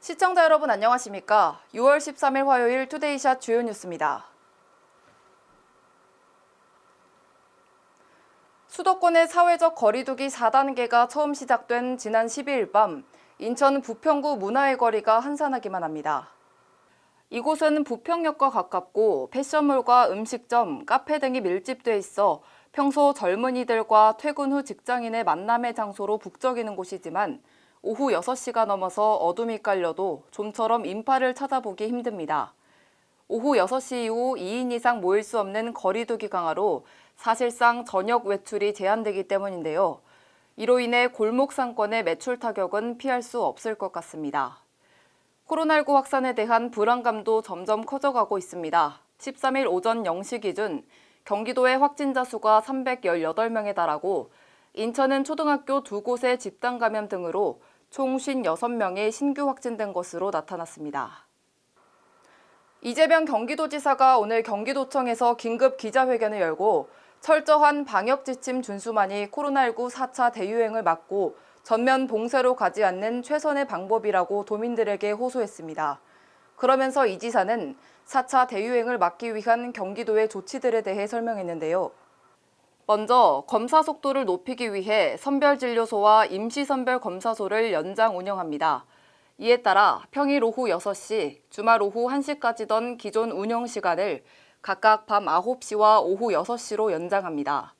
시청자 여러분 안녕하십니까? 6월 13일 화요일 투데이샷 주요 뉴스입니다. 수도권의 사회적 거리두기 4단계가 처음 시작된 지난 12일 밤 인천 부평구 문화의 거리가 한산하기만 합니다. 이곳은 부평역과 가깝고 패션몰과 음식점, 카페 등이 밀집돼 있어 평소 젊은이들과 퇴근 후 직장인의 만남의 장소로 북적이는 곳이지만 오후 6시가 넘어서 어둠이 깔려도 좀처럼 인파를 찾아보기 힘듭니다. 오후 6시 이후 2인 이상 모일 수 없는 거리두기 강화로 사실상 저녁 외출이 제한되기 때문인데요. 이로 인해 골목 상권의 매출 타격은 피할 수 없을 것 같습니다. 코로나19 확산에 대한 불안감도 점점 커져가고 있습니다. 13일 오전 0시 기준 경기도의 확진자 수가 318명에 달하고 인천은 초등학교 2곳의 집단 감염 등으로 총 56명이 신규 확진된 것으로 나타났습니다. 이재명 경기도지사가 오늘 경기도청에서 긴급 기자회견을 열고 철저한 방역 지침 준수만이 코로나19 4차 대유행을 막고 전면 봉쇄로 가지 않는 최선의 방법이라고 도민들에게 호소했습니다. 그러면서 이 지사는 4차 대유행을 막기 위한 경기도의 조치들에 대해 설명했는데요. 먼저 검사 속도를 높이기 위해 선별진료소와 임시선별검사소를 연장 운영합니다. 이에 따라 평일 오후 6시, 주말 오후 1시까지던 기존 운영 시간을 각각 밤 9시와 오후 6시로 연장합니다.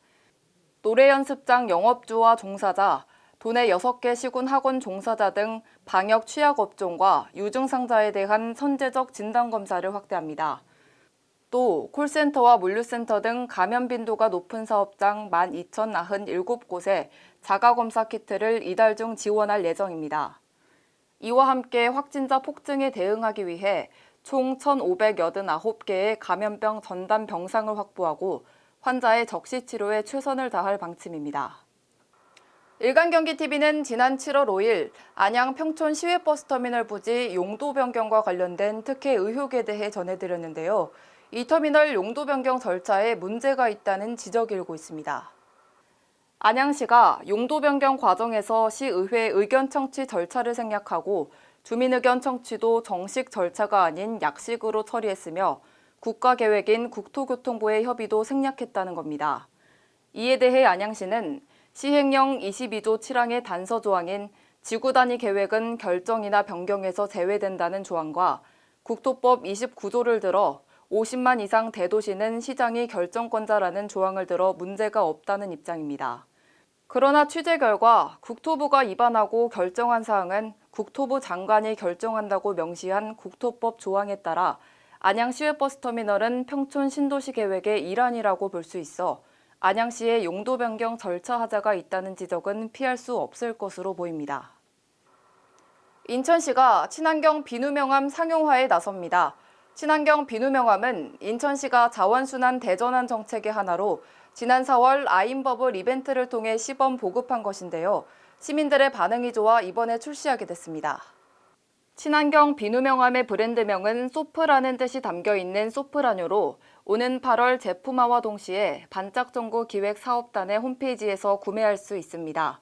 노래 연습장 영업주와 종사자, 도내 6개 시군 학원 종사자 등 방역 취약 업종과 유증상자에 대한 선제적 진단검사를 확대합니다. 또 콜센터와 물류센터 등 감염 빈도가 높은 사업장 12,097곳에 자가검사 키트를 이달 중 지원할 예정입니다. 이와 함께 확진자 폭증에 대응하기 위해 총 1,589개의 감염병 전담 병상을 확보하고 환자의 적시 치료에 최선을 다할 방침입니다. 일간경기TV는 지난 7월 5일 안양 평촌 시외버스터미널 부지 용도 변경과 관련된 특혜 의혹에 대해 전해드렸는데요. 이 터미널 용도 변경 절차에 문제가 있다는 지적이 일고 있습니다. 안양시가 용도 변경 과정에서 시의회 의견 청취 절차를 생략하고 주민의견 청취도 정식 절차가 아닌 약식으로 처리했으며 국가계획인 국토교통부의 협의도 생략했다는 겁니다. 이에 대해 안양시는 시행령 22조 7항의 단서 조항인 지구단위 계획은 결정이나 변경에서 제외된다는 조항과 국토법 29조를 들어 50만 이상 대도시는 시장이 결정권자라는 조항을 들어 문제가 없다는 입장입니다. 그러나 취재 결과 국토부가 위반하고 결정한 사항은 국토부 장관이 결정한다고 명시한 국토법 조항에 따라 안양 시외버스터미널은 평촌 신도시 계획의 일환이라고 볼 수 있어 안양시의 용도 변경 절차 하자가 있다는 지적은 피할 수 없을 것으로 보입니다. 인천시가 친환경 비누명함 상용화에 나섭니다. 친환경 비누명함은 인천시가 자원순환 대전환 정책의 하나로 지난 4월 아임버블 이벤트를 통해 시범 보급한 것인데요. 시민들의 반응이 좋아 이번에 출시하게 됐습니다. 친환경 비누명함의 브랜드명은 소프라는 뜻이 담겨있는 소프라뇨로 오는 8월 제품화와 동시에 반짝정보 기획사업단의 홈페이지에서 구매할 수 있습니다.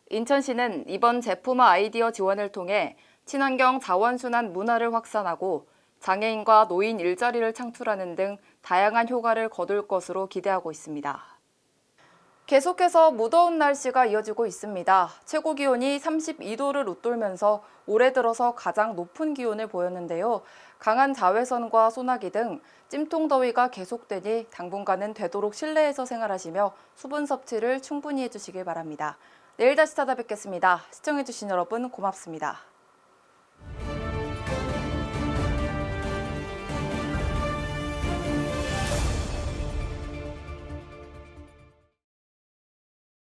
인천시는 이번 제품화 아이디어 지원을 통해 친환경 자원순환 문화를 확산하고 장애인과 노인 일자리를 창출하는 등 다양한 효과를 거둘 것으로 기대하고 있습니다. 계속해서 무더운 날씨가 이어지고 있습니다. 최고 기온이 32도를 웃돌면서 올해 들어서 가장 높은 기온을 보였는데요. 강한 자외선과 소나기 등 찜통 더위가 계속되니 당분간은 되도록 실내에서 생활하시며 수분 섭취를 충분히 해주시길 바랍니다. 내일 다시 찾아뵙겠습니다. 시청해주신 여러분 고맙습니다.